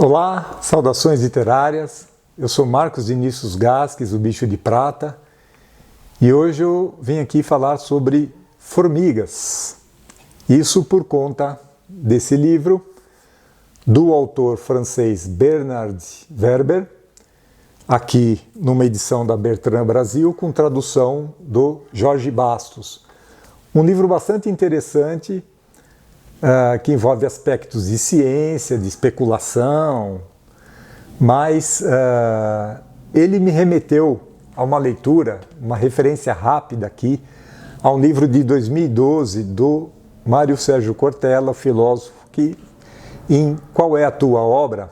Olá, saudações literárias. Eu sou Marcos Vinícius Gasques, o Bicho de Prata, e hoje eu vim aqui falar sobre formigas. Isso por conta desse livro do autor francês Bernard Werber, aqui numa edição da Bertrand Brasil, com tradução do Jorge Bastos. Um livro bastante interessante, que envolve aspectos de ciência, de especulação, mas ele me remeteu a uma leitura, uma referência rápida aqui, a um livro de 2012 do Mário Sérgio Cortella, filósofo, que em Qual é a Tua Obra?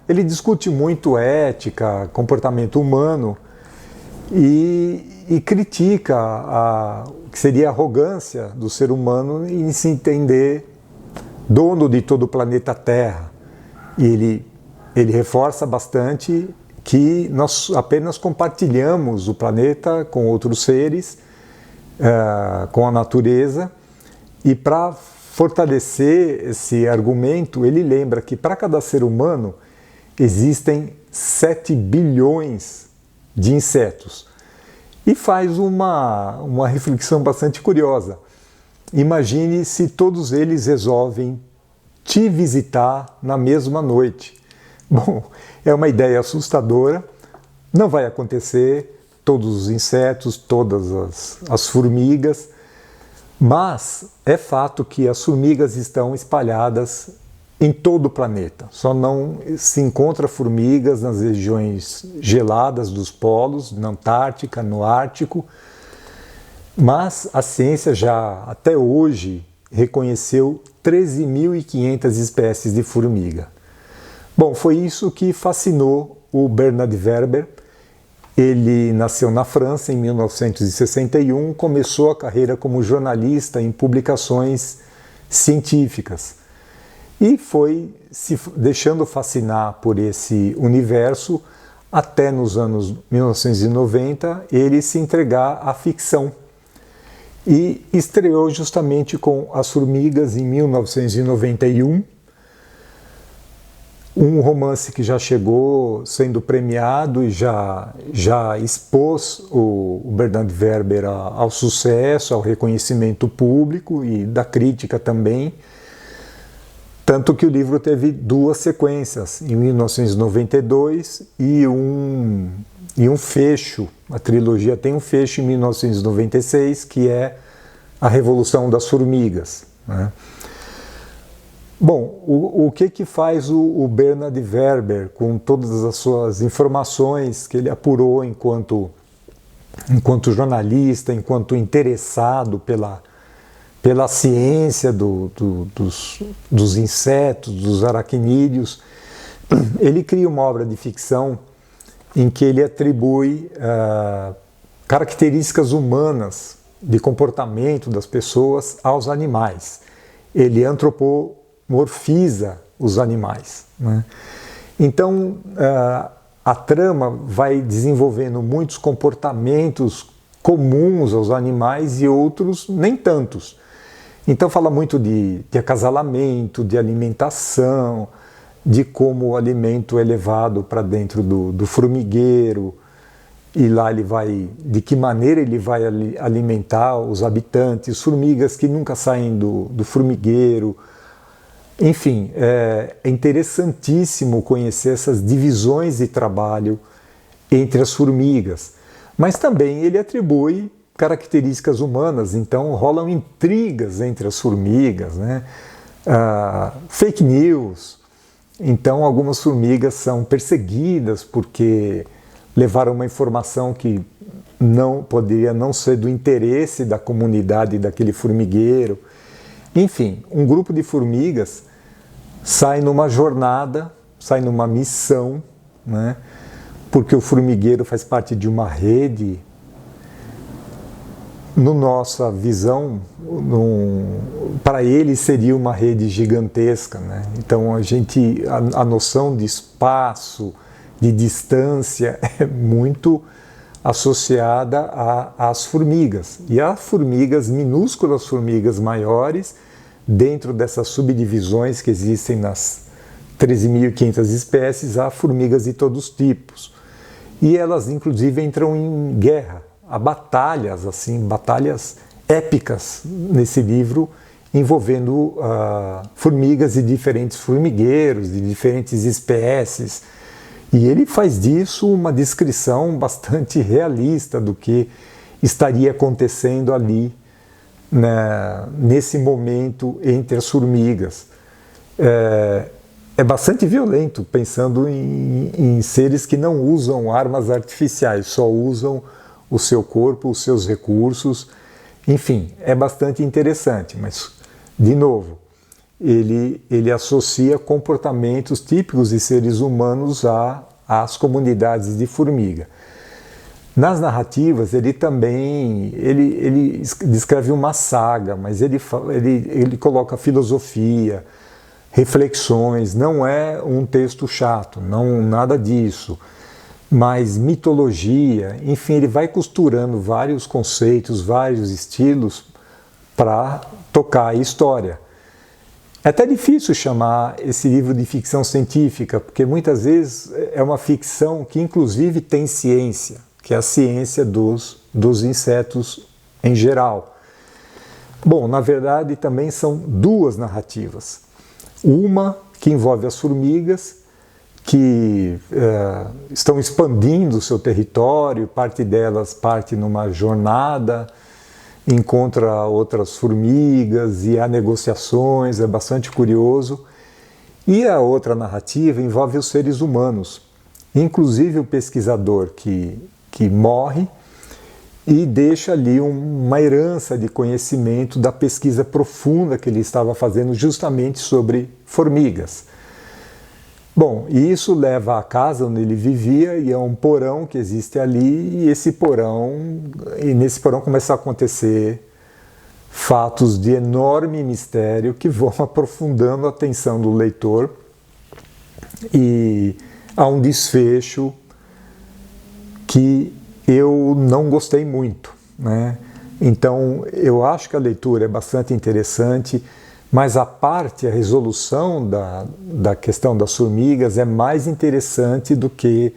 Ele discute muito ética, comportamento humano e critica o que seria a arrogância do ser humano em se entender dono de todo o planeta Terra. E ele reforça bastante que nós apenas compartilhamos o planeta com outros seres, com a natureza, e para fortalecer esse argumento, ele lembra que para cada ser humano existem 7 bilhões de insetos. E faz uma reflexão bastante curiosa. Imagine se todos eles resolvem te visitar na mesma noite. Bom, é uma ideia assustadora, não vai acontecer, todos os insetos, todas as formigas, mas é fato que as formigas estão espalhadas em todo o planeta. Só não se encontra formigas nas regiões geladas dos polos, na Antártica, no Ártico, mas a ciência já, até hoje, reconheceu 13.500 espécies de formiga. Bom, foi isso que fascinou o Bernard Werber. Ele nasceu na França em 1961, começou a carreira como jornalista em publicações científicas e foi se deixando fascinar por esse universo até nos anos 1990 ele se entregar à ficção. E estreou justamente com As Formigas em 1991, um romance que já chegou sendo premiado e já expôs o Bernard Werber ao sucesso, ao reconhecimento público e da crítica também, tanto que o livro teve 2 sequências, em 1992 e um fecho. A trilogia tem um fecho em 1996, que é A Revolução das Formigas, né? Bom, o que faz o Bernard Werber com todas as suas informações que ele apurou enquanto jornalista, enquanto interessado pela ciência dos insetos, dos aracnídeos? Ele cria uma obra de ficção em que ele atribui características humanas de comportamento das pessoas aos animais. Ele antropomorfiza os animais, né? Então, a trama vai desenvolvendo muitos comportamentos comuns aos animais e outros nem tantos. Então fala muito de acasalamento, de alimentação, de como o alimento é levado para dentro do formigueiro, e lá de que maneira ele vai alimentar os habitantes, formigas que nunca saem do formigueiro. Enfim, é interessantíssimo conhecer essas divisões de trabalho entre as formigas. Mas também ele atribui características humanas, então rolam intrigas entre as formigas, né? Fake news. Então algumas formigas são perseguidas porque levaram uma informação que poderia não ser do interesse da comunidade daquele formigueiro. Enfim, um grupo de formigas sai numa jornada, sai numa missão, né? Porque o formigueiro faz parte de uma rede. Na nossa visão, para ele seria uma rede gigantesca, né? Então a noção de espaço, de distância é muito associada às formigas. E há formigas, minúsculas formigas maiores, dentro dessas subdivisões que existem nas 13.500 espécies, há formigas de todos os tipos. E elas, inclusive, entram em guerra. Há batalhas, assim, batalhas épicas nesse livro, envolvendo formigas de diferentes formigueiros, de diferentes espécies. E ele faz disso uma descrição bastante realista do que estaria acontecendo ali, né, nesse momento entre as formigas. É bastante violento, pensando em seres que não usam armas artificiais, só usam o seu corpo, os seus recursos. Enfim, é bastante interessante, mas, de novo, ele associa comportamentos típicos de seres humanos às comunidades de formiga. Nas narrativas, ele também ele descreve uma saga, mas ele coloca filosofia, reflexões, não é um texto chato, não nada disso, mas mitologia, enfim, ele vai costurando vários conceitos, vários estilos para tocar a história. É até difícil chamar esse livro de ficção científica, porque muitas vezes é uma ficção que inclusive tem ciência, que é a ciência dos insetos em geral. Bom, na verdade também são duas narrativas. Uma que envolve as formigas, que estão expandindo o seu território, parte delas parte numa jornada, encontra outras formigas e há negociações, é bastante curioso. E a outra narrativa envolve os seres humanos, inclusive o pesquisador que morre e deixa ali uma herança de conhecimento da pesquisa profunda que ele estava fazendo justamente sobre formigas. Bom, e isso leva à casa onde ele vivia, e é um porão que existe ali, e nesse porão começam a acontecer fatos de enorme mistério que vão aprofundando a atenção do leitor, e há um desfecho que eu não gostei muito, né? Então, eu acho que a leitura é bastante interessante, mas a resolução da questão das formigas é mais interessante do que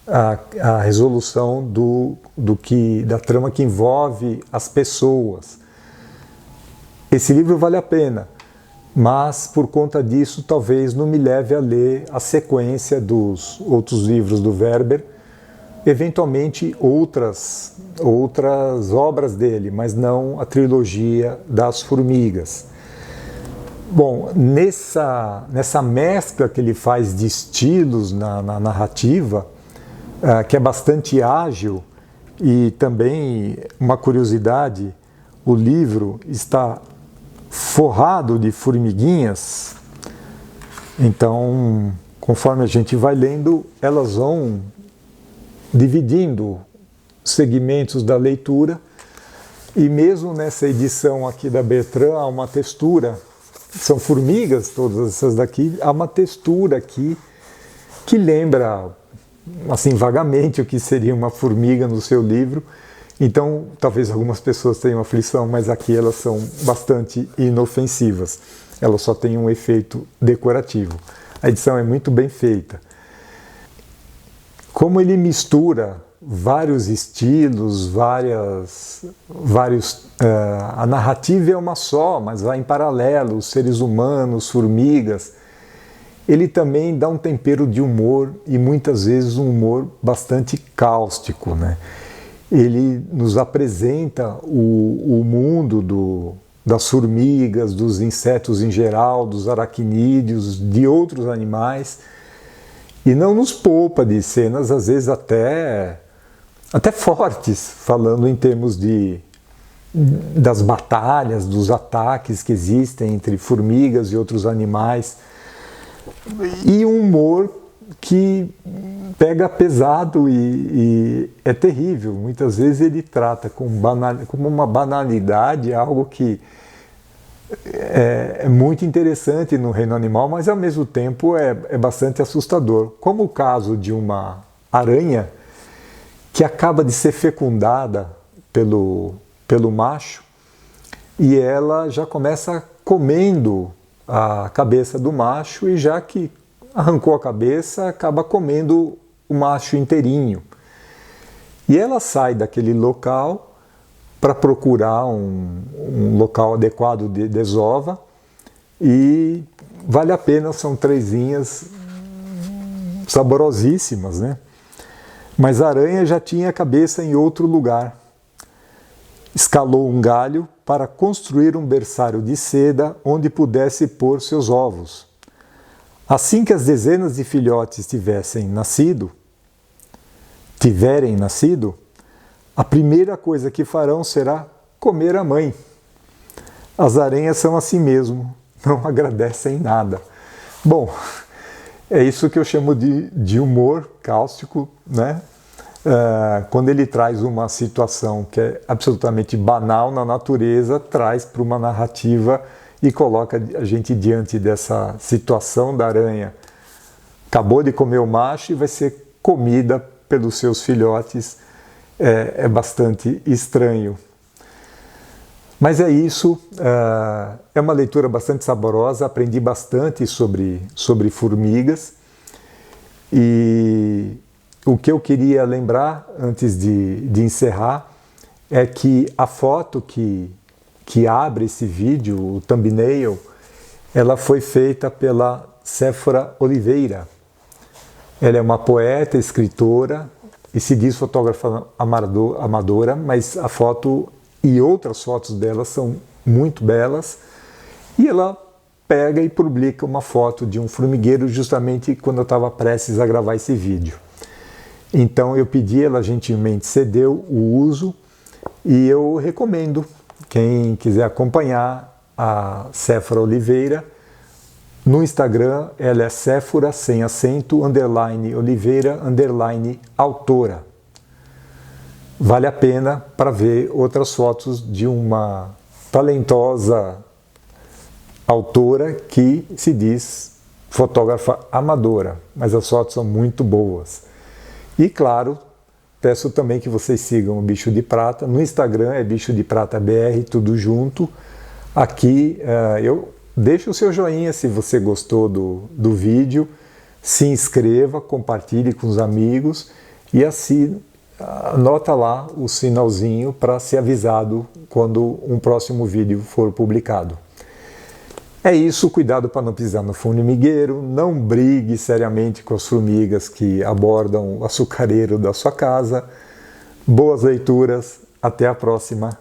a resolução da trama que envolve as pessoas. Esse livro vale a pena, mas por conta disso talvez não me leve a ler a sequência dos outros livros do Werber, eventualmente outras obras dele, mas não a trilogia das formigas. Bom, nessa mescla que ele faz de estilos na narrativa, que é bastante ágil, e também uma curiosidade, o livro está forrado de formiguinhas, então, conforme a gente vai lendo, elas vão dividindo segmentos da leitura, e mesmo nessa edição aqui da Bertrand há uma textura, são formigas todas essas daqui, há uma textura aqui que lembra, assim, vagamente o que seria uma formiga no seu livro. Então, talvez algumas pessoas tenham aflição, mas aqui elas são bastante inofensivas. Elas só têm um efeito decorativo. A edição é muito bem feita. Como ele mistura vários estilos, a narrativa é uma só, mas vai em paralelo, os seres humanos, formigas. Ele também dá um tempero de humor, e muitas vezes um humor bastante cáustico, né? Ele nos apresenta o mundo das formigas, dos insetos em geral, dos aracnídeos, de outros animais, e não nos poupa de cenas, às vezes até fortes, falando em termos das batalhas, dos ataques que existem entre formigas e outros animais, e um humor que pega pesado e é terrível. Muitas vezes ele trata como uma banalidade algo que é muito interessante no reino animal, mas ao mesmo tempo é bastante assustador. Como o caso de uma aranha que acaba de ser fecundada pelo macho, e ela já começa comendo a cabeça do macho, e já que arrancou a cabeça, acaba comendo o macho inteirinho. E ela sai daquele local para procurar um local adequado de desova, e vale a pena, são trezinhas saborosíssimas, né? Mas a aranha já tinha a cabeça em outro lugar. Escalou um galho para construir um berçário de seda onde pudesse pôr seus ovos. Assim que as dezenas de filhotes tiverem nascido, a primeira coisa que farão será comer a mãe. As aranhas são assim mesmo, não agradecem nada. Bom, é isso que eu chamo de humor cáustico, né? Quando ele traz uma situação que é absolutamente banal na natureza, traz para uma narrativa e coloca a gente diante dessa situação da aranha. Acabou de comer o macho e vai ser comida pelos seus filhotes. É bastante estranho. Mas é isso, é uma leitura bastante saborosa, aprendi bastante sobre formigas, e o que eu queria lembrar antes de encerrar é que a foto que abre esse vídeo, o thumbnail, ela foi feita pela Séfora Oliveira. Ela é uma poeta, escritora e se diz fotógrafa amadora, mas a foto e outras fotos dela são muito belas, e ela pega e publica uma foto de um formigueiro justamente quando eu estava prestes a gravar esse vídeo. Então eu pedi, ela gentilmente cedeu o uso, e eu recomendo quem quiser acompanhar a Séfora Oliveira. No Instagram ela é Séfora sem acento, _Oliveira, _autora. Vale a pena para ver outras fotos de uma talentosa autora que se diz fotógrafa amadora, mas as fotos são muito boas. E claro, peço também que vocês sigam o Bicho de Prata. No Instagram é Bicho de Prata BR, tudo junto. Aqui eu deixo o seu joinha se você gostou do vídeo, se inscreva, compartilhe com os amigos e assim anota lá o sinalzinho para ser avisado quando um próximo vídeo for publicado. É isso, cuidado para não pisar no formigueiro, não brigue seriamente com as formigas que abordam o açucareiro da sua casa. Boas leituras, até a próxima.